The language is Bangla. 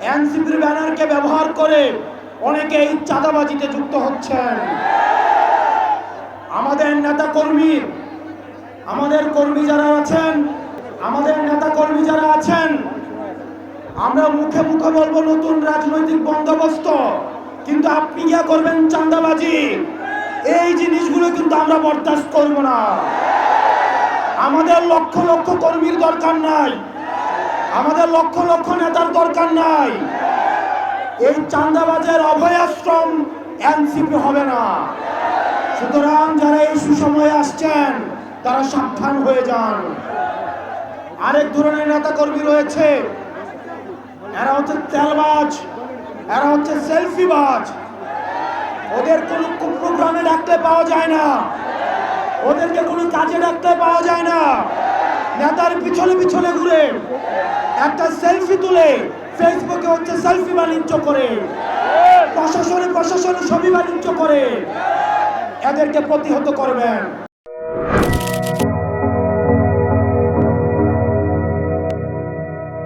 এনসিপির ব্যানারকে ব্যবহার করে অনেকে এই চাঁদাবাজিতে যুক্ত হচ্ছেন। আমাদের নেতা কর্মী যারা আছেন আমরা মুখে মুখে বলবো নতুন রাজনৈতিক বন্দোবস্ত, কিন্তু আপনি কি করবেন চাঁদাবাজি, এই জিনিসগুলো কিন্তু আমরা বরদাস্ত করব না। আমাদের লক্ষ লক্ষ কর্মীর দরকার নাই, আমাদের লক্ষ লক্ষ নেতার দরকার নাই। এই চাঁদাবাজের অভয়াশ্রম এনসিপি হবে না। সুতরাং যারা এই সুসময়ে আসছেন তারা সাবধান হয়ে যান। আরেক ধরনের নেতা কর্মী রয়েছে, এরা হচ্ছে তেলবাজ, এরা হচ্ছে সেলফিবাজ। ওদের কোনো প্রোগ্রামে ডাকতে পাওয়া যায় না, ওদেরকে কোনো কাজে ডাকতে পাওয়া যায় না। নেতার পিছনে পিছনে ঘুরে একটা সেলফি তুলে ফেসবুকে হচ্ছে সেলফি বাণিজ্য করে, প্রশাসনে ছবি বাণিজ্য করে। এদেরকে প্রতিহত করবেন।